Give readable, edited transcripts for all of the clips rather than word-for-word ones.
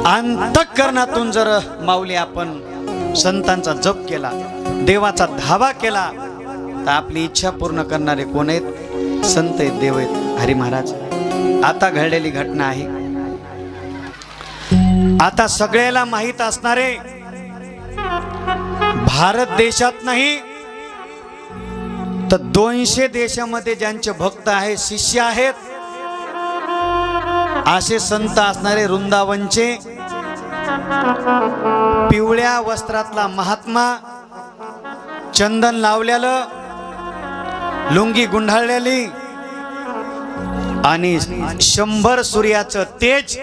अंतःकरणातून जर माऊली आपण संतांचा जप केला, देवाचा धावा केला, तर आपली इच्छा पूर्ण करणारे कोण आहेत? संत आहेत, देव आहेत, हरी महाराज. आता घडलेली घटना आहे, आता सगळ्याला माहित असणारे, भारत देशात नाही तर 200 देशामध्ये ज्यांचे भक्त आहेत, शिष्य आहेत, असे संत असणारे वृंदावनचे पिवळ्या वस्त्रातला महात्मा, चंदन लावलेलं, लुंगी गुंडाळलेली आणि 100 सूर्याचं तेज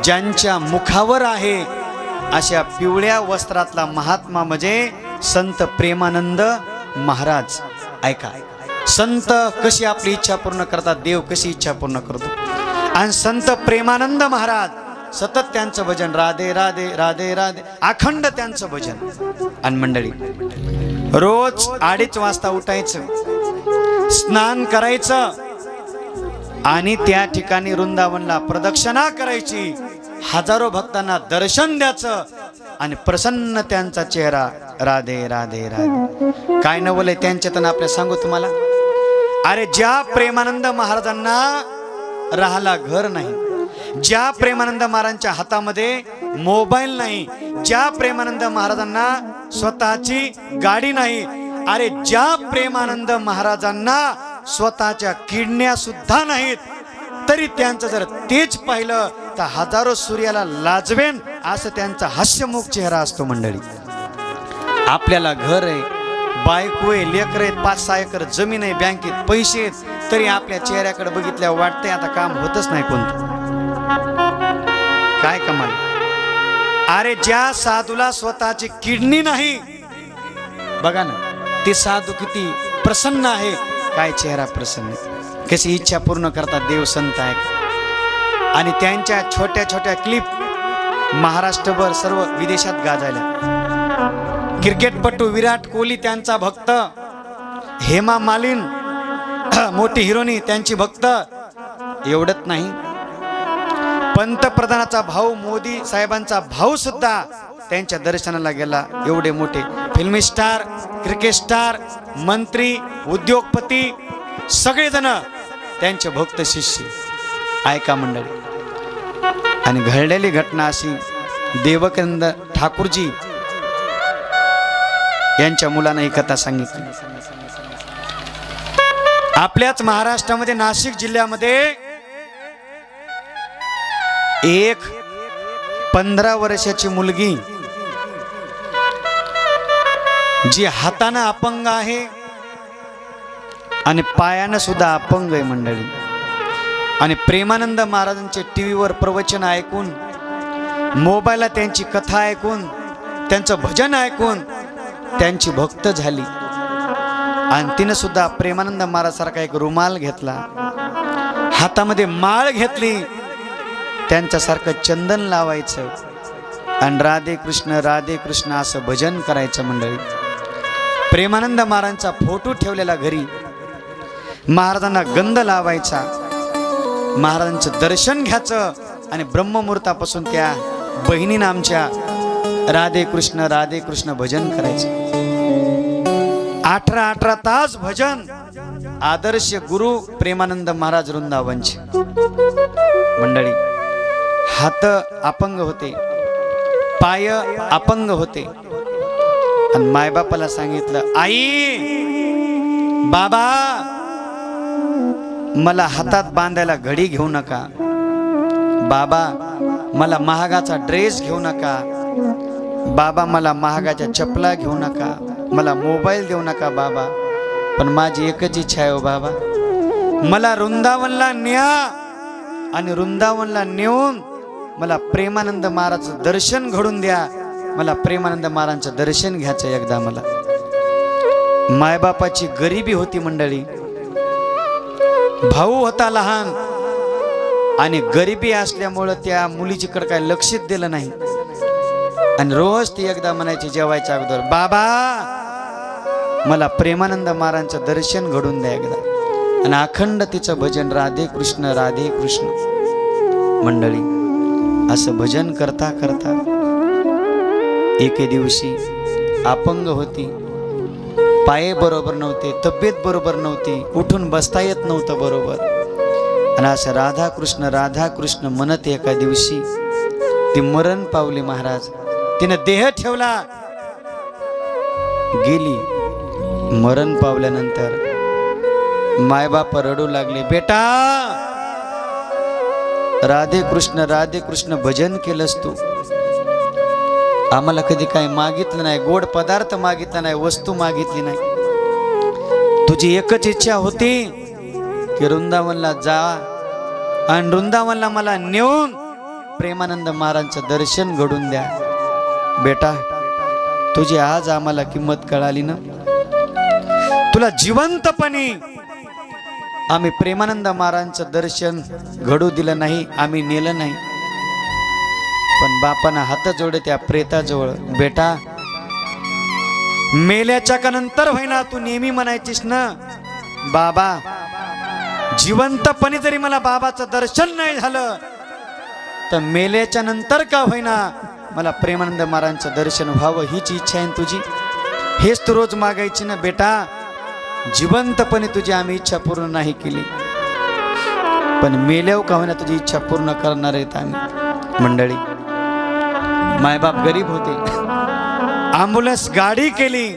ज्यांच्या मुखावर आहे, अशा पिवळ्या वस्त्रातला महात्मा म्हणजे संत प्रेमानंद महाराज. ऐका, संत कशी आपली इच्छा पूर्ण करतात, देव कशी इच्छा पूर्ण करतो. आणि संत प्रेमानंद महाराज सतत त्यांचं भजन, राधे राधे राधे राधे, अखंड त्यांचं भजन. आणि मंडळी, रोज 2:30 वाजता उठायचं, स्नान करायचं आणि त्या ठिकाणी वृंदावनला प्रदक्षिणा करायची, हजारो भक्तांना दर्शन द्यायचं आणि प्रसन्न त्यांचा चेहरा, राधे राधे राधे. काय नवलय त्यांच्यातून आपल्या सांगू तुम्हाला. अरे ज्या प्रेमानंद महाराजांना राहायला घर नाही, ज्या प्रेमानंद महाराजांच्या हातामध्ये मोबाईल नाही, ज्या प्रेमानंद महाराजांना स्वतःची गाडी नाही, अरे ज्या प्रेमानंद महाराजांना स्वतःच्या किडण्या सुद्धा नाहीत, तरी त्यांचं जर तेज पाहिलं तर हजारो सूर्याला लाजवेन असं त्यांचा हास्यमुख चेहरा असतो. मंडळी, आपल्याला घर आहे, बायको आहे, लेकर आहेत, 5-6 एकर जमीन आहे, बँकेत पैसे आहेत, तरी आपल्या चेहऱ्याकडे बघितल्यावर वाटतंय आता काम होतच नाही कोणतं. काय कमाल. अरे ज्या साधूला स्वतःची किडनी नाही, बघा ना, ते साधू किती प्रसन्न आहे, काय चेहरा प्रसन्न, कशी इच्छा पूर्ण करतात देव संत आहे. आणि त्यांच्या छोट्या छोट्या क्लिप महाराष्ट्रभर सर्व विदेशात गाजायला. क्रिकेटपटू विराट कोहली त्यांचा भक्त, हेमा मालिनी मोठी हिरोनी त्यांची भक्त. एवढंच नाही, पंतप्रधानाचा भाऊ मोदी साहेबांचा भाऊ सुद्धा त्यांच्या दर्शनाला गेला. एवढे मोठे फिल्मी स्टार, क्रिकेट स्टार, मंत्री, उद्योगपती सगळेजण त्यांचे भक्त शिष्य. ऐका मंडळी, आणि घडलेली घटना अशी, देवकानंद ठाकूरजी यांच्या मुलांना ही कथा सांगितली. आपल्याच महाराष्ट्रामध्ये नाशिक जिल्ह्यामध्ये एक 15 वर्षाची मुलगी जी हातानं अपंग आहे आणि पायानं सुद्धा अपंग आहे मंडळी. आणि प्रेमानंद महाराजांचे टीव्हीवर प्रवचन ऐकून, मोबाईलला त्यांची कथा ऐकून, त्यांचं भजन ऐकून त्यांची भक्त झाली. आणि तिनं सुद्धा प्रेमानंद महाराज सारखा एक रुमाल घेतला, हातामध्ये माळ घेतली, त्यांच्यासारखं चंदन लावायचं आणि राधे कृष्ण असं भजन करायचं. मंडळी, प्रेमानंद महाराजांचा फोटो ठेवलेला घरी, महाराजांना गंध लावायचा, महाराजांचं दर्शन घ्यायचं आणि ब्रह्ममुहूर्तापासून त्या बहिणीनं आमच्या राधे कृष्ण भजन करायचं. 18 तास भजन. आदर्श गुरु प्रेमानंद महाराज वृंदावनचे. मंडळी, हात अपंग होते, पाय अपंग होते, आणि मायबापाला सांगितलं, आई बाबा मला हातात बांधायला घडी घेऊ नका, बाबा मला महागाचा ड्रेस घेऊ नका, बाबा मला महागाच्या चपला घेऊ नका, मला मोबाईल देऊ नका बाबा, पण माझी एकच इच्छा आहे, बाबा मला वृंदावनला न्या आणि वृंदावनला नेऊन मला प्रेमानंद महाराजचं दर्शन घडून द्या, मला प्रेमानंद महाराजांचं दर्शन घ्यायचं एकदा मला. मायबापाची गरिबी होती मंडळी, भाऊ होता लहान आणि गरिबी असल्यामुळं त्या मुलीचीकडे काय लक्षच दिलं नाही. आणि रोज ती एकदा म्हणायची जेवायच्या अगोदर, बाबा मला प्रेमानंद महाराजांचं दर्शन घडून द्या एकदा. आणि अखंड तिचं भजन राधे कृष्ण. मंडळी, असं भजन करता करता एके दिवशी अपंग होती, पाय बरोबर नव्हते, तब्येत बरोबर नव्हती, उठून बसता येत नव्हतं बरोबर. आणि असं राधा कृष्ण म्हणत एका दिवशी ती मरण पावली महाराज. तिने देह ठेवला, गेली. मरण पावल्यानंतर मायबाप रडू लागले, बेटा राधे कृष्ण भजन केलंस तू, आम्हाला कधी काही मागितलं नाही, गोड पदार्थ मागितला नाही, वस्तू मागितली नाही. तुझी एकच इच्छा होती की वृंदावनला जा आणि वृंदावनला मला नेऊन प्रेमानंद महाराजांचं दर्शन घडून द्या. बेटा तुझी आज आम्हाला किंमत कळाली ना. तुला जिवंतपणे आम्ही प्रेमानंद महाराजांचं दर्शन घडू दिलं नाही, आम्ही नेलं नाही. पण बापानं हात जोडे त्या प्रेताजवळ, बेटा मेल्याच्या का नंतर होईना तू नेहमी म्हणायचीस ना, बाबा जिवंतपणे जरी मला बाबाचं दर्शन नाही झालं तर मेल्याच्या नंतर का होईना मला प्रेमानंद महाराजांचं दर्शन व्हावं, हीच इच्छा आहे तुझी. हेच तू रोज मागायची ना. बेटा जिवंतपणे तुझी आम्ही इच्छा पूर्ण नाही केली, पण मेल्यावर का होईना तुझी इच्छा पूर्ण करणार आहेत आम्ही. मंडळी मायबाप गरीब होते, ॲम्ब्युलन्स गाडी केली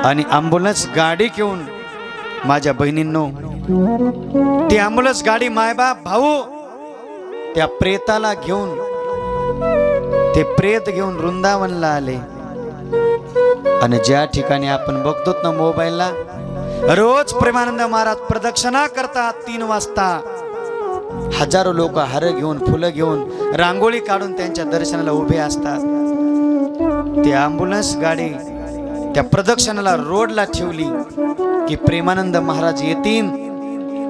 आणि ॲम्ब्युलन्स गाडी घेऊन माझ्या बहिणींनो ती ॲम्ब्युलन्स गाडी मायबाप भाऊ त्या प्रेताला घेऊन, ते प्रेत घेऊन वृंदावनला आले. आणि ज्या ठिकाणी आपण बघतो ना मोबाईलला, रोज प्रेमानंद महाराज प्रदक्षिणा करतात 3 वाजता. हजारो लोक हार घेऊन, फुलं घेऊन, रांगोळी काढून त्यांच्या दर्शनाला उभे असतात. ती ॲम्ब्युलन्स गाडी त्या प्रदक्षिणाला रोडला ठेवली की प्रेमानंद महाराज येतील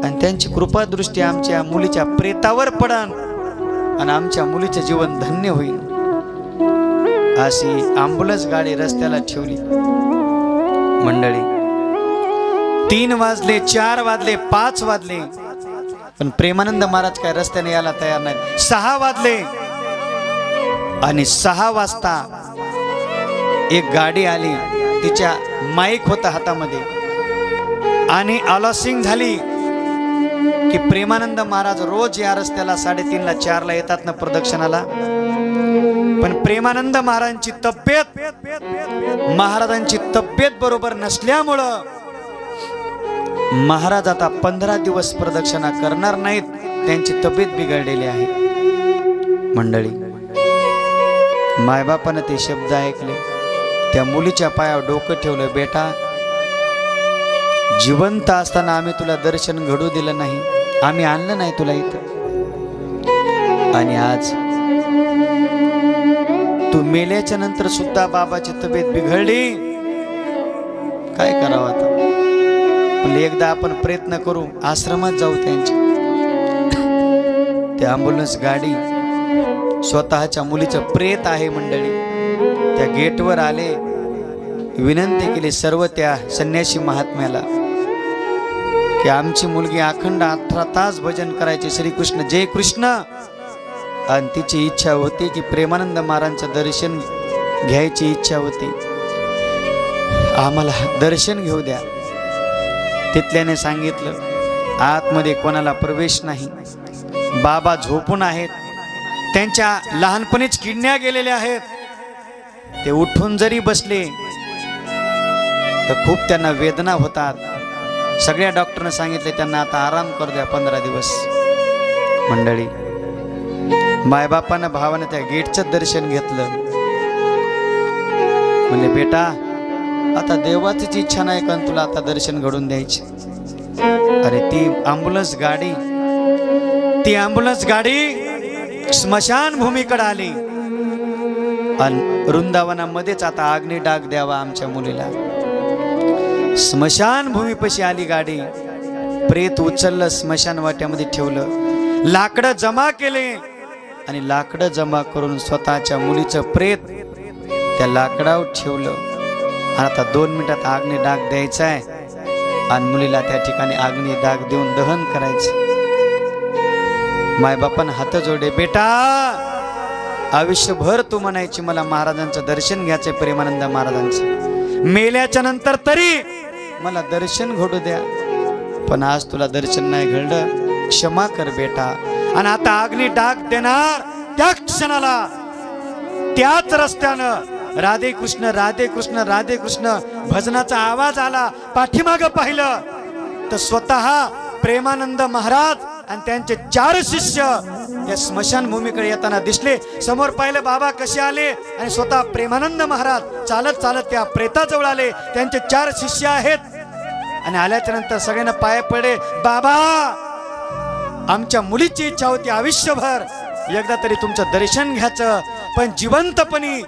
आणि त्यांची कृपादृष्टी आमच्या मुलीच्या प्रेतावर पडन आणि आमच्या मुलीचे जीवन धन्य होईल. अशी ॲम्ब्युलन्स गाडी रस्त्याला ठेवली. मंडळी 3 वाजले, 4 वाजले, 5 वाजले, पण प्रेमानंद महाराज काय रस्त्याने यायला तयार नाहीत. 6 वाजले आणि 6 वाजता एक गाडी आली, तिच्या माईक होता हातामध्ये आणि अनाउन्सिंग झाली की प्रेमानंद महाराज रोज या रस्त्याला 3:30ला 4ला येतात ना प्रदक्षिणाला. पण प्रेमानंद महाराजांची तब्येत बरोबर नसल्यामुळं महाराज आता 15 दिवस प्रदक्षिणा करणार नाहीत, त्यांची तब्येत बिघडलेली आहे. मंडळी मायबापानं ते शब्द ऐकले, त्या मुलीच्या पायावर डोकं ठेवलं, बेटा जिवंत असताना आम्ही तुला दर्शन घडू दिलं नाही, आम्ही आणलं नाही तुला इथं, आणि आज तू मेल्याच्या नंतर सुद्धा बाबाची तब्येत बिघडली, काय करावं आता. पण एकदा आपण प्रयत्न करू, आश्रमात जाऊ त्यांच्या. त्या ॲम्ब्युलन्स गाडी स्वतःच्या मुलीचं प्रेत आहे मंडळी, त्या गेटवर आले, विनंती केली सर्व त्या संन्यासी महात्म्याला की आमची मुलगी अखंड 18 तास भजन करायचे, श्रीकृष्ण जय कृष्ण. आणि तिची इच्छा होती की प्रेमानंद महाराजांचं दर्शन घ्यायची इच्छा होती, आम्हाला दर्शन घेऊ द्या. तिथल्याने सांगितलं आतमध्ये कोणाला प्रवेश नाही, बाबा झोपून आहेत, त्यांच्या लहानपणीच किडण्या गेलेल्या आहेत, ते उठून जरी बसले तर खूप त्यांना वेदना होतात. सगळ्या डॉक्टरने सांगितले त्यांना आता आराम करू द्या 15 दिवस. मंडळी मायबापानं भावानं त्या गेटचं दर्शन घेतलं, म्हणले बेटा आता देवाचीच इच्छा नाही का तुला आता दर्शन घडून द्यायची. अरे ती ॲम्ब्युलन्स गाडी स्मशान भूमीकडे आली आणि वृंदावनामध्येच आता अग्नी डाग द्यावा आमच्या मुलीला. स्मशान भूमीपाशी आली गाडी, प्रेत उचललं, स्मशान वाट्यामध्ये ठेवलं, लाकडं जमा केले आणि लाकडं जमा करून स्वतःच्या मुलीचं प्रेत त्या लाकडावर ठेवलं. आता 2 मिनिटात अग्नी डाग द्यायचा आहे आणि मुलीला त्या ठिकाणी अग्नी डाग देऊन दहन करायचं. मायबापानं हात जोडे, बेटा आयुष्यभर तू म्हणायची मला महाराजांचं दर्शन घ्यायचंय, प्रेमानंद महाराजांचं, मेल्याच्या नंतर तरी मला दर्शन घडू द्या, पण आज तुला दर्शन नाही घडलं, क्षमा कर बेटा. आणि आता अग्नी डाग देणार त्या क्षणाला त्याच रस्त्यानं राधे कृष्ण राधे कृष्ण राधे कृष्ण भजनाचा आवाज आला. पाठीमागं पाहिलं तर स्वतः प्रेमानंद महाराज आणि त्यांचे 4 शिष्य या स्मशानभूमीकडे येताना दिसले. समोर पाहिलं बाबा कसे आले आणि स्वतः प्रेमानंद महाराज चालत चालत त्या प्रेताजवळ आले. त्यांचे 4 शिष्य आहेत आणि आल्याच्या नंतर सगळ्यांना पाय पडे, बाबा आमच्या मुलीची इच्छा होती आयुष्यभर एकदा तरी तुमचं दर्शन घ्यायचं, पण जिवंतपणी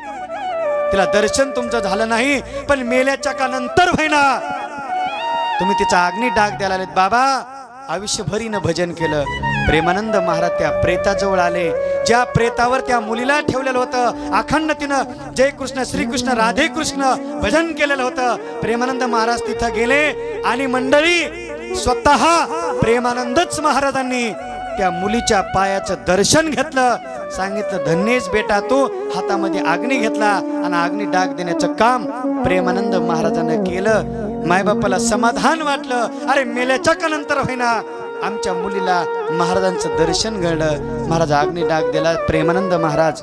तिला दर्शन तुमचं झालं नाही, पण मेल्याच्या का नंतर होईना तुम्ही तिचा अग्नी डाग द्यायला आलेत. बाबा आयुष्यभरीनं भजन केलं. प्रेमानंद महाराज त्या प्रेताजवळ आले, ज्या प्रेतावर त्या मुलीला ठेवलेलं होतं, अखंड तिनं जय कृष्ण श्रीकृष्ण राधे कृष्ण भजन केलेलं होतं. प्रेमानंद महाराज तिथं गेले आणि मंडळी स्वतः प्रेमानंदच महाराजांनी त्या मुलीच्या पायाचं दर्शन घेतलं. सांगितलं धन्येश बेटा तू, हातामध्ये अग्नी घेतला आणि अग्नी डाग देण्याचं काम प्रेमानंद महाराजांनी केलं. मायबापाला समाधान वाटलं, अरे मेल्याच्या का नंतर होईना आमच्या मुलीला महाराजांचं दर्शन घडलं. महाराज अग्नी डाग दिला. प्रेमानंद महाराज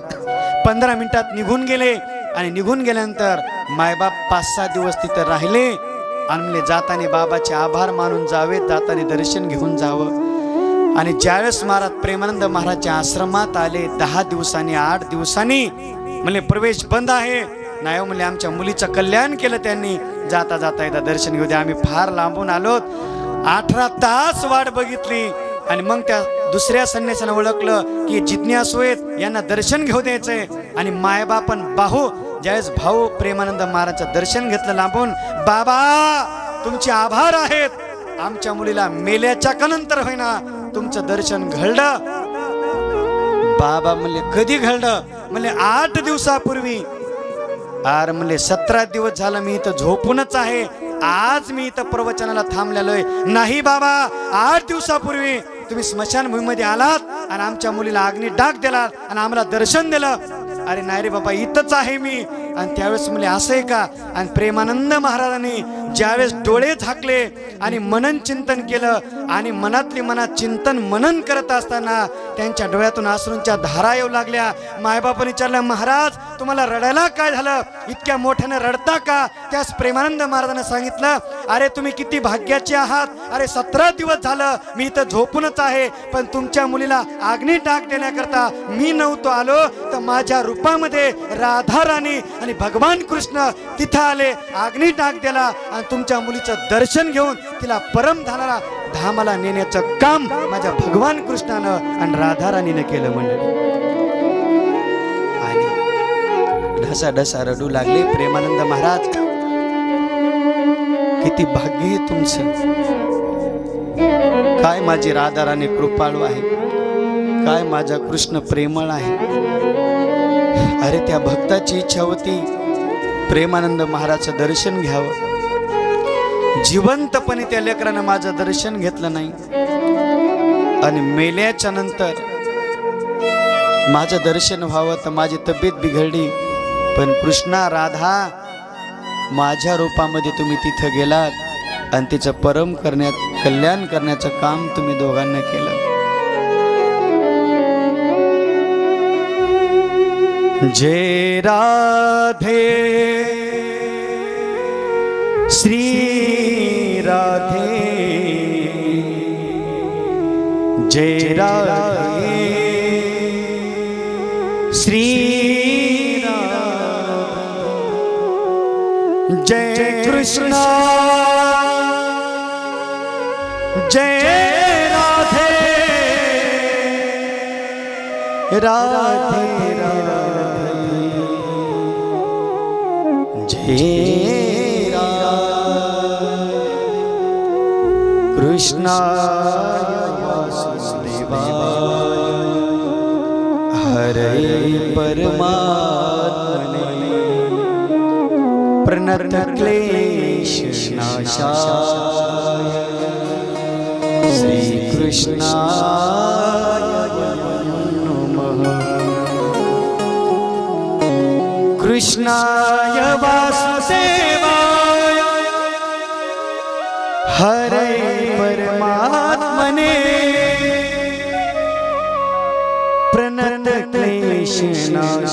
15 मिनिटात निघून गेले आणि निघून गेल्यानंतर मायबाप 5-6 दिवस तिथं राहिले आणि म्हणले जाताना बाबाचे आभार मानून जावे, जाताना दर्शन घेऊन जावं. आणि ज्यावेळेस महाराज प्रेमानंद महाराजच्या आश्रमात आले 10 दिवसांनी 8 दिवसांनी म्हणले प्रवेश बंद आहे. नाही म्हणले आमच्या मुलीचं कल्याण केलं त्यांनी, जाता जाता एकदा दर्शन घेऊ द्या, आम्ही फार लांबून आलोत. 18 तास वाट बघितली आणि मग त्या दुसऱ्या संन्यासानं ओळखलं की जिज्ञासू आहेत, यांना दर्शन घेऊ द्यायचंय. आणि मायबापन बाहू ज्यावेळेस भाऊ प्रेमानंद महाराजचं दर्शन घेतलं लांबून, बाबा तुमचे आभार आहेत, आमच्या मुलीला मेल्याच्या का नंतर होईना तुमचं दर्शन घडलं. बाबा म्हणले कधी घडलं? म्हणले 8 दिवसापूर्वी. अरे म्हणले 17 दिवस झालं मी इथं झोपूनच आहे, आज मी इथं प्रवचनाला थांबलेलोय. नाही बाबा 8 दिवसापूर्वी तुम्ही स्मशानभूमीमध्ये आलात आणि आमच्या मुलीला अग्नी डाग दिलात आणि आम्हाला दर्शन दिलं. अरे नाही रे बाबा इथंच आहे मी. आणि त्यावेळेस म्हणले असं आहे का? आणि प्रेमानंद महाराजांनी ज्यावेळेस डोळे झाकले आणि मनन चिंतन केलं आणि मनातली मनात चिंतन मनन करत असताना त्यांच्या डोळ्यातून अश्रूंच्या धारा येऊ लागल्या. मायबापाने विचारलं महाराज तुम्हाला रडायला काय झालं, इतक्या मोठ्याने रडता का? त्यास प्रेमानंद महाराजांनी सांगितलं अरे तुम्ही किती भाग्याचे आहात, अरे 17 दिवस झालं मी इथं झोपूनच आहे, पण तुमच्या मुलीला अग्नी डाग देण्याकरता मी नव्हतो आलो, तर माझ्या रूपामध्ये राधा राणी आणि भगवान कृष्ण तिथं आले, अग्नी डाग दिला आणि तुमच्या मुलीचं दर्शन घेऊन तिला परमधामाला धामाला नेण्याचं काम माझ्या भगवान कृष्णानं आणि राधा राणीनं केलं. मंडळी आणि ढसा ढसा रडू लागले प्रेमानंद महाराज. किती भाग्य आहे तुमचं, काय माझी राधा राणी कृपाळू आहे, काय माझा कृष्ण प्रेमळ आहे. अरे त्या भक्ताची इच्छा होती प्रेमानंद महाराजचं दर्शन घ्यावं, जिवंतपणे त्या लेकरानं माझं दर्शन घेतलं नाही आणि मेल्याच्या नंतर माझं दर्शन व्हावं तर माझी तब्येत बिघडली, पण कृष्णा राधा माझ्या रूपामध्ये तुम्ही तिथं गेलात आणि तिचं परम करण्यात कल्याण करण्याचं काम तुम्ही दोघांना केलं. जय राधे श्री राधे, जय राधे श्री राधे, जय कृष्ण जय राधे राधे जय कृष्णाय वासुदेवाय हरे परमात्मने प्रणत क्लेश नाशाय श्री कृष्णाय कृष्णाय वासुदेवाय हरे परमात्मने प्रणत क्लेशनाशाय